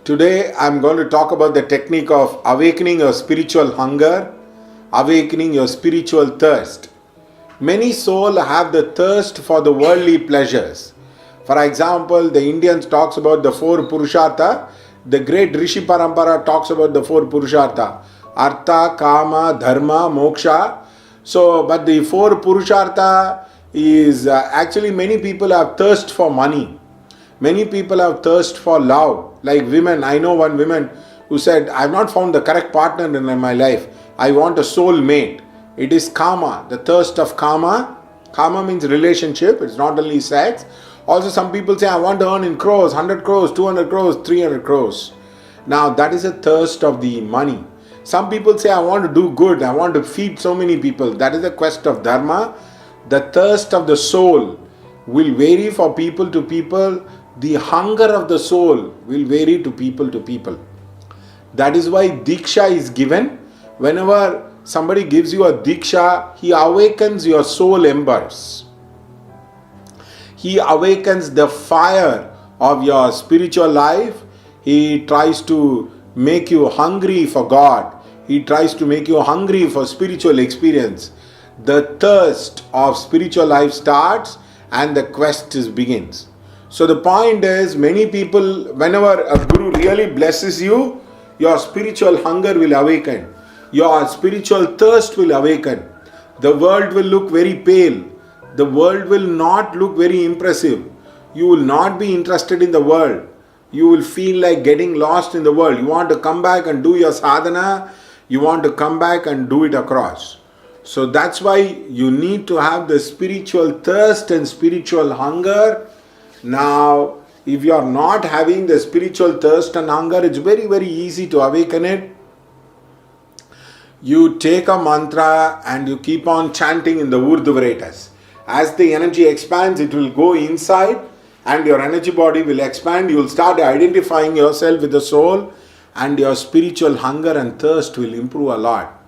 Today I'm going to talk about the technique of awakening your spiritual hunger, awakening your spiritual thirst. Many souls have the thirst for the worldly pleasures. For example, the Indians talks about the four Purushartha. The great Rishi Parampara talks about the four Purushartha. Artha, Kama, Dharma, Moksha. But the four Purushartha is actually many people have thirst for money. Many people have thirst for love. Like women, I know one woman who said, I have not found the correct partner in my life. I want a soul mate. It is Kama, the thirst of Kama. Kama means relationship, it's not only sex. Also some people say, I want to earn in crores, 100 crores, 200 crores, 300 crores. Now that is a thirst of the money. Some people say, I want to do good, I want to feed so many people. That is a quest of Dharma. The thirst of the soul will vary for people to people. The hunger of the soul will vary to people to people. That is why Diksha is given. Whenever somebody gives you a Diksha, he awakens your soul embers. He awakens the fire of your spiritual life. He tries to make you hungry for God. He tries to make you hungry for spiritual experience. The thirst of spiritual life starts and the quest begins. So the point is, many people, whenever a guru really blesses you, your spiritual hunger will awaken. Your spiritual thirst will awaken. The world will look very pale. The world will not look very impressive. You will not be interested in the world. You will feel like getting lost in the world. You want to come back and do your sadhana. You want to come back and do it across. So that's why you need to have the spiritual thirst and spiritual hunger. Now, if you are not having the spiritual thirst and hunger, it's very, very easy to awaken it. You take a mantra and you keep on chanting in the Urdhva. As the energy expands, it will go inside and your energy body will expand. You will start identifying yourself with the soul and your spiritual hunger and thirst will improve a lot.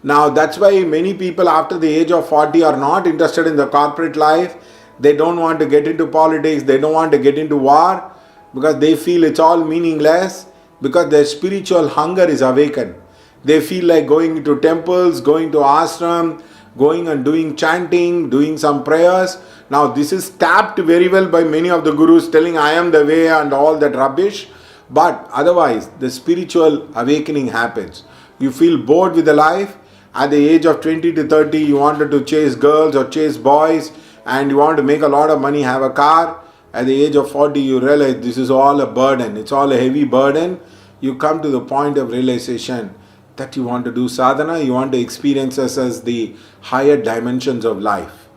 Now, that's why many people after the age of 40 are not interested in the corporate life. They don't want to get into politics. They don't want to get into war because they feel it's all meaningless because their spiritual hunger is awakened. They feel like going into temples, going to ashram, going and doing chanting, doing some prayers. Now this is tapped very well by many of the gurus telling I am the way and all that rubbish. But otherwise the spiritual awakening happens. You feel bored with the life. At the age of 20 to 30 you wanted to chase girls or chase boys and you want to make a lot of money, have a car. At the age of 40 you realize this is all a burden. It's all a heavy burden. You come to the point of realization that you want to do sadhana, you want to experience us as the higher dimensions of life.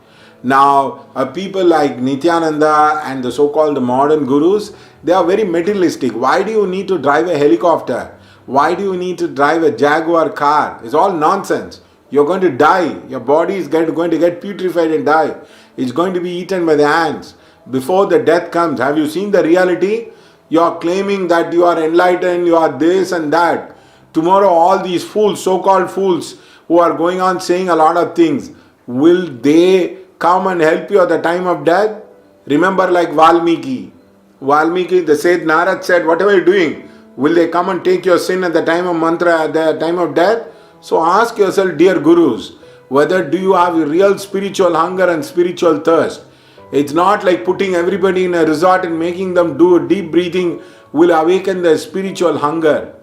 Now, people like Nityananda and the so-called modern gurus, they are very materialistic. Why do you need to drive a helicopter? Why do you need to drive a Jaguar car? It's all nonsense. You're going to die. Your body is going to get putrefied and die. It's going to be eaten by the ants. Before the death comes, have you seen the reality? You are claiming that you are enlightened, you are this and that. Tomorrow all these fools, so-called fools who are going on saying a lot of things, will they come and help you at the time of death? Remember like Valmiki, the Seth Narad said, whatever you're doing, will they come and take your sin at the time of mantra, at the time of death? So ask yourself, dear gurus, whether do you have a real spiritual hunger and spiritual thirst? It's not like putting everybody in a resort and making them do deep breathing will awaken their spiritual hunger.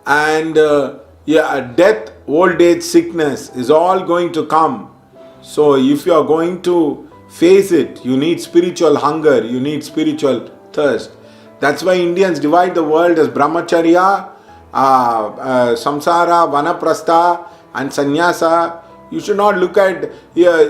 And death, old age, sickness is all going to come. So if you are going to face it, you need spiritual hunger, you need spiritual thirst. That's why Indians divide the world as brahmacharya, samsara, vanaprastha and sannyasa. You should not look at,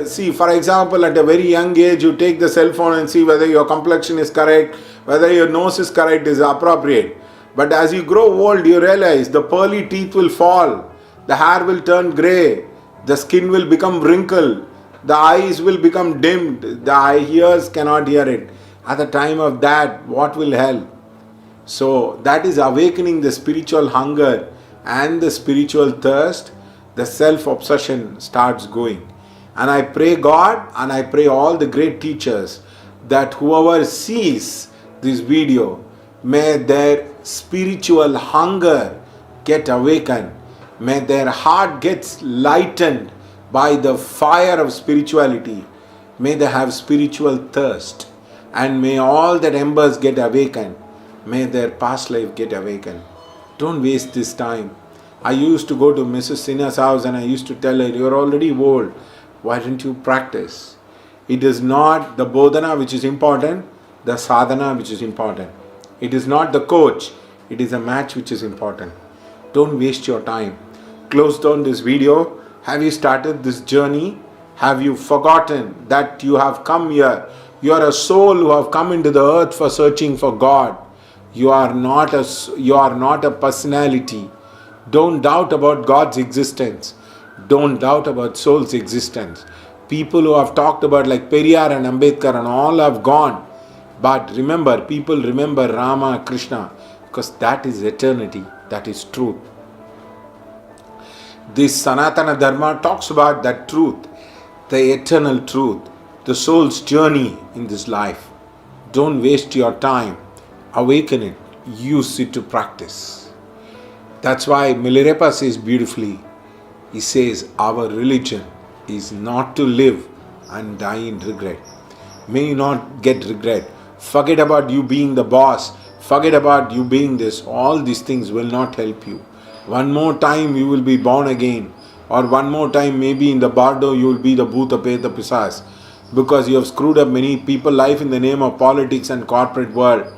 see, for example, at a very young age, you take the cell phone and see whether your complexion is correct, whether your nose is correct, is appropriate. But as you grow old, you realize the pearly teeth will fall, the hair will turn grey, the skin will become wrinkled, the eyes will become dimmed, the ears cannot hear it. At the time of that, what will help? So that is awakening the spiritual hunger and the spiritual thirst. The self-obsession starts going. And I pray God and I pray all the great teachers that whoever sees this video May their spiritual hunger get awakened. May their heart get lightened by the fire of spirituality. May they have spiritual thirst. And may all that embers get awakened. May their past life get awakened. Don't waste this time. I used to go to Mrs. Sinha's house and I used to tell her, you're already old. Why don't you practice? It is not the bodhana which is important, the sadhana which is important. It is not the coach, it is a match which is important. Don't waste your time. Close down this video. Have you started this journey? Have you forgotten that you have come here? You are a soul who have come into the earth for searching for God. You are not a personality. Don't doubt about God's existence. Don't doubt about soul's existence. People who have talked about like Periyar and Ambedkar and all have gone. But remember, people remember Rama, Krishna, because that is eternity, that is truth. This Sanatana Dharma talks about that truth, the eternal truth, the soul's journey in this life. Don't waste your time. Awaken it. Use it to practice. That's why Milarepa says beautifully, he says, our religion is not to live and die in regret. May you not get regret. Forget about you being the boss. Forget about you being this. All these things will not help you. One more time you will be born again. Or one more time maybe in the bardo you will be the Bhuta Peta Pisas. Because you have screwed up many people's life in the name of politics and corporate world.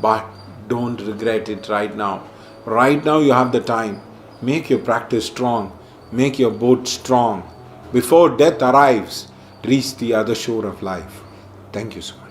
But don't regret it right now. Right now you have the time. Make your practice strong. Make your boat strong. Before death arrives, reach the other shore of life. Thank you so much.